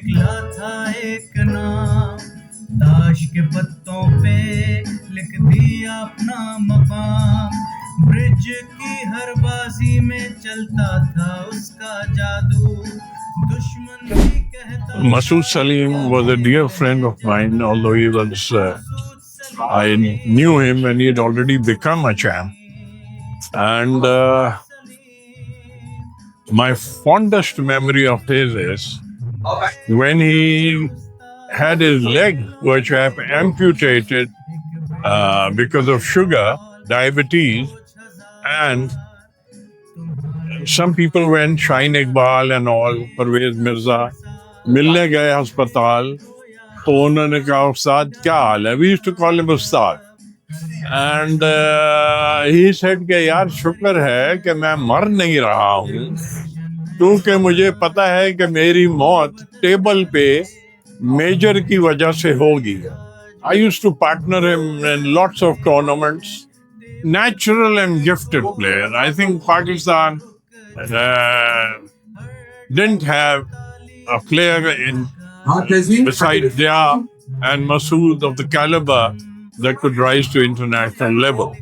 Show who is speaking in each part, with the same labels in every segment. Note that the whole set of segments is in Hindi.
Speaker 1: निकला था एक नाम, ताश के पत्तों पे लिख दिया अपना मकाम। ब्रिज की हर बाजी में चलता था उसका जादू, दुश्मन भी कहता।
Speaker 2: Masood Salim was a dear friend of mine, although he was, I knew him when he had already become a champ. And my fondest memory of his is when he had his leg, which have amputated because of sugar, diabetes, and some people went, Shine Iqbal and all, Parvez Mirza, मिलने गए अस्पताल तो उन्होंने कहा उस्ताद क्या हाल है? We used to call him Ustad. And he said कि यार शुक्र है कि मैं मर नहीं रहा हूँ, क्योंकि मुझे पता है कि मेरी मौत टेबल पे मेजर की वजह से होगी. I used to partner him in lots of tournaments. Natural and gifted player. I think Pakistan didn't have a player in besides Dia and Masood of the caliber that could rise to international level.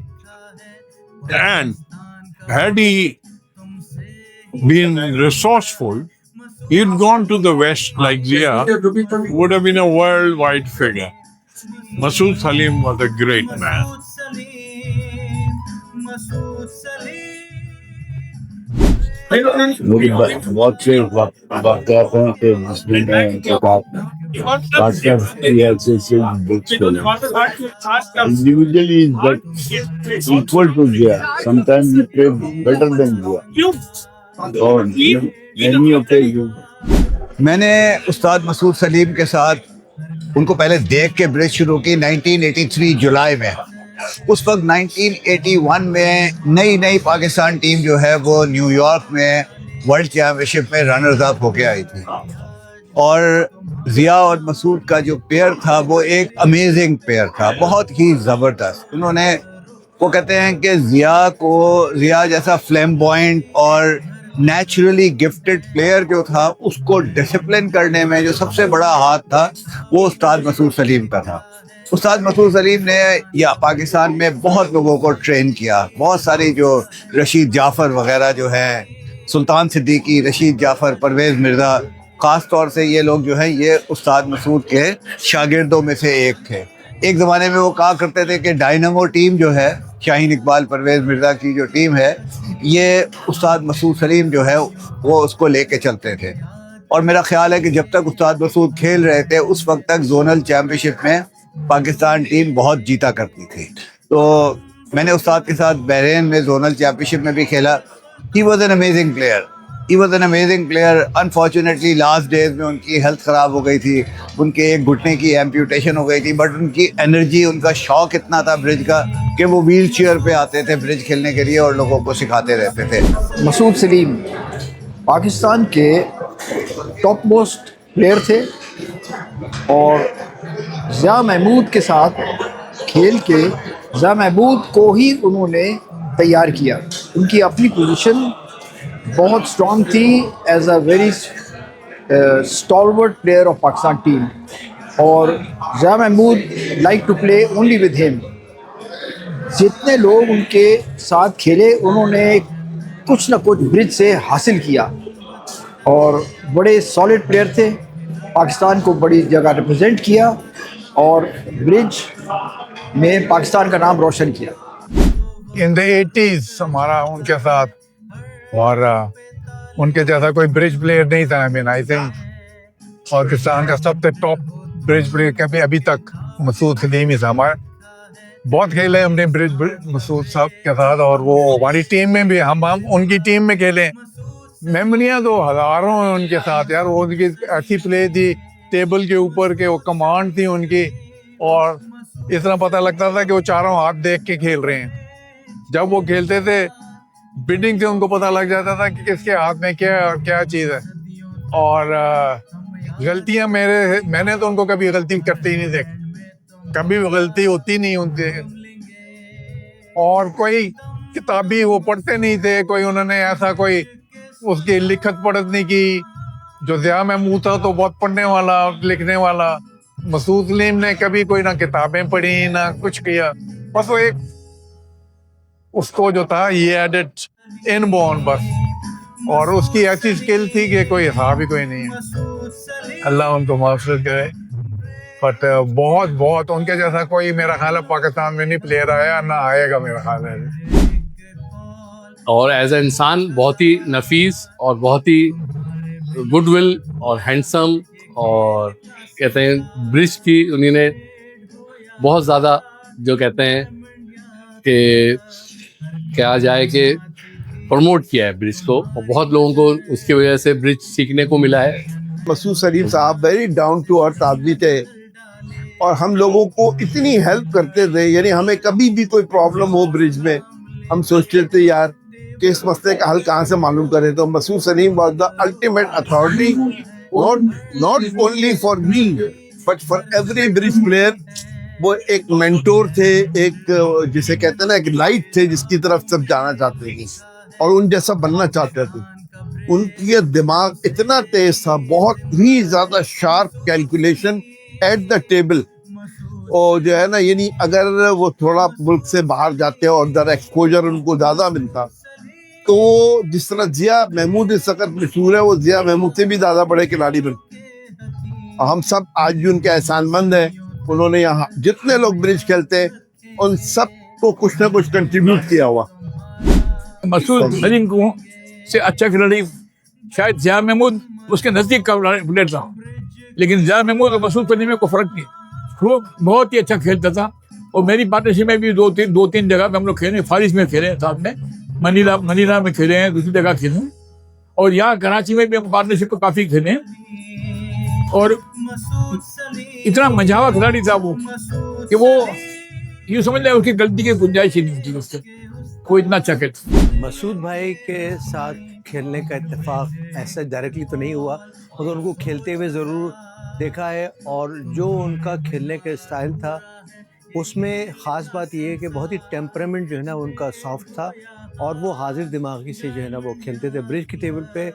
Speaker 2: And had he been resourceful, he'd gone to the West like Zia, would have been a worldwide figure. Masood Salim was a great man.
Speaker 3: मुझे बहुत से वाक़यात हैं कि जिसमें मैं उनके साथ पार्टनर से बुक्स खोले. Individually is that equal to Zia. Sometimes he played better than Zia. और many of the
Speaker 4: मैंने उस्ताद मसूद सलीम के साथ उनको पहले देख के ब्रिज शुरू की 1983 जुलाई में. उस वक्त 1981 में नई पाकिस्तान टीम जो है वो न्यूयॉर्क में वर्ल्ड चैम्पियनशिप में रनर्स अप होके आई थी, और ज़िया और मसूद का जो पेयर था वो एक अमेजिंग पेयर था, बहुत ही ज़बरदस्त. उन्होंने वो कहते हैं कि ज़िया जैसा फ्लैम्बॉयंट और नेचुरली गिफ्टेड प्लेयर जो था, उसको डिसिप्लिन करने में जो सबसे बड़ा हाथ था वो उस्ताद मसूद सलीम का था. उस्ताद मसूद सलीम ने या पाकिस्तान में बहुत लोगों को ट्रेन किया. बहुत सारी जो रशीद जाफ़र वगैरह जो है, सुल्तान सिद्दीकी, रशीद जाफ़र, परवेज़ मिर्ज़ा, ख़ास तौर से ये लोग जो हैं ये उस्ताद मसूद के शागिर्दों में से एक थे. एक ज़माने में वो कहा करते थे कि डायनामो टीम जो है, शाहीन इकबाल, परवेज़ मिर्ज़ा की जो टीम है, ये उस्ताद मसूद सलीम जो है वो उसको लेके चलते थे. और मेरा ख्याल है कि जब तक उस्ताद मसूद खेल रहे थे उस वक्त तक जोनल चैम्पियनशिप में पाकिस्तान टीम बहुत जीता करती थी. तो मैंने उस्ताद के साथ बहरीन में जोनल चैम्पियनशिप में भी खेला. He was an amazing player. Unfortunately last days में उनकी हेल्थ ख़राब हो गई थी, उनके एक घुटने की एम्प्यूटेशन हो गई थी, बट उनकी एनर्जी, उनका शौक़ इतना था ब्रिज का कि वो व्हील चेयर पे आते थे ब्रिज खेलने के लिए और लोगों को सिखाते रहते थे.
Speaker 5: मसूद सलीम पाकिस्तान के टॉप मोस्ट प्लेयर थे और ज़िया महमूद के साथ खेल के ज़िया महमूद को ही उन्होंने तैयार किया. उनकी अपनी पोजीशन बहुत स्ट्रॉन्ग थी as a very stalwart player of Pakistan team, और Zia Mahmood like to play only with him. जितने लोग उनके साथ खेले उन्होंने कुछ ना कुछ ब्रिज से हासिल किया और बड़े सॉलिड प्लेयर थे. पाकिस्तान को बड़ी जगह रिप्रेजेंट किया और ब्रिज में पाकिस्तान का नाम रोशन किया.
Speaker 6: इन द 80s हमारा उनके साथ, और उनके जैसा कोई ब्रिज प्लेयर नहीं था. आई थिंक पाकिस्तान का सबसे टॉप ब्रिज प्लेयर कभी अभी तक मसूद सलीम ही था. हमारे बहुत खेले हमने ब्रिज मसूद साहब के साथ, और वो हमारी टीम में भी हम उनकी टीम में खेले. मेमोरियाँ तो हज़ारों हैं उनके साथ यार. वो उनकी ऐसी प्ले थी टेबल के ऊपर के, वो कमांड थी उनकी, और इस तरह पता लगता था कि वो चारों हाथ देख के खेल रहे हैं. जब वो खेलते थे बिडिंग से उनको पता लग जाता था कि किसके हाथ में क्या चीज़ है. और गलतियां मैंने तो उनको कभी गलती करते ही नहीं देखी, कभी गलती होती नहीं उनसे. और कोई किताबी वो पढ़ते नहीं थे, कोई उन्होंने ऐसा कोई उसकी लिखत पढ़त नहीं की, जो ज़िया महमूद था तो बहुत पढ़ने वाला, लिखने वाला। मसूद सलीम ने कभी कोई ना किताबें पढ़ी ना कुछ किया, बस वो एक उसको जो था ये एडेड इनबॉर्न बस, और उसकी ऐसी स्किल थी कि कोई हिसाब ही कोई नहीं है। अल्लाह उनको माफ़ करे, बट बहुत बहुत उनके जैसा कोई मेरा ख्याल है पाकिस्तान में नहीं प्लेयर आया ना आएगा मेरा ख्याल है।
Speaker 7: और एज ए इंसान बहुत ही नफीस और बहुत ही गुडविल और हैंडसम, और कहते हैं ब्रिज की उन्होंने बहुत ज़्यादा जो कहते हैं कि कहा जाए कि प्रमोट किया है ब्रिज को, और बहुत लोगों को उसकी वजह से ब्रिज सीखने को मिला है।
Speaker 8: मसूद सलीम साहब वेरी डाउन टू अर्थ आदमी थे और हम लोगों को इतनी हेल्प करते थे, यानी हमें कभी भी कोई प्रॉब्लम हो ब्रिज में हम सोचते थे यार कि इस मसले का हल कहाँ से मालूम करें, तो Masood Saleem was the ultimate authority, not only for me but for every bridge player. वो एक मेंटोर थे, एक जिसे कहते हैं ना एक लाइट थे जिसकी तरफ सब जाना चाहते थे और उन जैसा बनना चाहते थे। उनकी दिमाग इतना तेज था, बहुत ही ज्यादा sharp calculation at the table, और जो है ना यानी अगर वो थोड़ा मुल्क से बाहर जाते और जरा एक्सपोजर उनको ज्यादा मिलता तो जिस तरह जिया महमूद इस वक्त मशहूर है, वो जिया महमूद से भी ज्यादा बड़े खिलाड़ी बने। हम सब आज भी उनके एहसानमंद हैं। उन्होंने यहाँ जितने लोग ब्रिज खेलते हैं उन सब को कुछ ना कुछ कंट्रीब्यूट किया हुआ।
Speaker 9: मसूद सलीम को से अच्छा खिलाड़ी शायद ज़िया महमूद उसके नज़दीक का प्लेयर था, लेकिन ज़िया महमूद और मसूद सलीम में कोई फ़र्क नहीं। वो बहुत ही अच्छा खेलता था, और मेरी पार्टनरशिप में भी दो तीन जगह पे हम लोग खेले, फारिस में खेले साथ में, मनीला में खेले हैं, दूसरी जगह खेले हैं, और यहाँ कराची में भी हम पार्टनरशिप पर काफ़ी खेले हैं। और इतना मजावा खिलाड़ी था वो कि वो यूँ समझ लें उसकी गलती की गुंजाइश ही नहीं थी उससे, वो इतना अच्छा खेलता।
Speaker 10: मसूद भाई के साथ खेलने का इत्तेफाक ऐसा डायरेक्टली तो नहीं हुआ, मगर उनको खेलते हुए ज़रूर देखा है, और जो उनका खेलने का स्टाइल था उसमें ख़ास बात यह है कि बहुत ही टेम्परामेंट जो है ना उनका सॉफ्ट था, और वो हाजिर दिमागी से जो है ना वो खेलते थे। ब्रिज की टेबल पे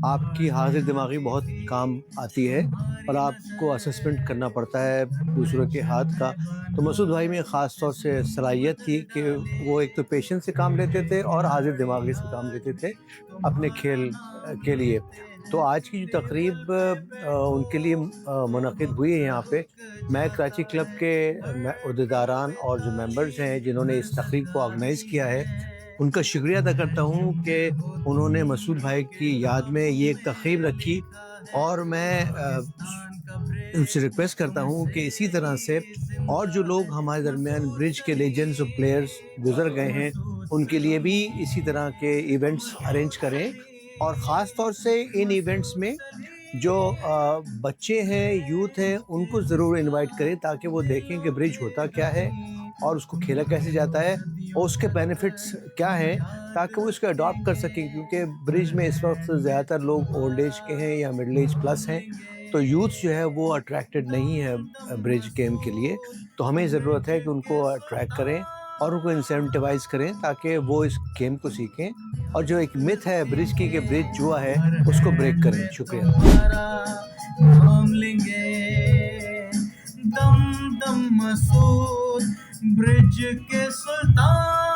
Speaker 10: आपकी हाजिर दिमागी बहुत काम आती है और आपको असेसमेंट करना पड़ता है दूसरों के हाथ का। तो मसूद भाई में ख़ास तौर से सलाहियत थी कि वो एक तो पेशेंस से काम लेते थे और हाजिर दिमागी से काम लेते थे अपने खेल के लिए। तो आज की जो तकरीब उनके लिए मुनक़िद हुई है यहाँ पे, मैं कराची क्लब के उहदेदारान और जो मेंबर्स हैं जिन्होंने इस तकरीब को ऑर्गेनाइज़ किया है उनका शुक्रिया अदा करता हूँ कि उन्होंने मसूद भाई की याद में ये एक तकरीब रखी, और मैं उनसे रिक्वेस्ट करता हूँ कि इसी तरह से और जो लोग हमारे दरमियान ब्रिज के लेजेंड्स और प्लेयर्स गुजर गए हैं उनके लिए भी इसी तरह के इवेंट्स अरेंज करें, और ख़ास तौर से इन इवेंट्स में जो बच्चे हैं, यूथ हैं, उनको ज़रूर इनवाइट करें ताकि वो देखें कि ब्रिज होता क्या है और उसको खेला कैसे जाता है और उसके बेनिफिट्स क्या हैं, ताकि वो इसको अडॉप्ट कर सकें। क्योंकि ब्रिज में इस वक्त ज़्यादातर लोग ओल्ड एज के हैं या मिडिल एज प्लस हैं, तो यूथ जो है वो अट्रैक्टेड नहीं है ब्रिज गेम के लिए। तो हमें ज़रूरत है कि उनको अट्रैक्ट करें और उनको इंसेंटिवाइज़ करें ताकि वो इस गेम को सीखें, और जो एक मिथ है ब्रिज की कि ब्रिज जुआ है उसको ब्रेक करें। शुक्रिया।
Speaker 1: नाम लेंगे दम दम मसूद ब्रिज के सुल्तान।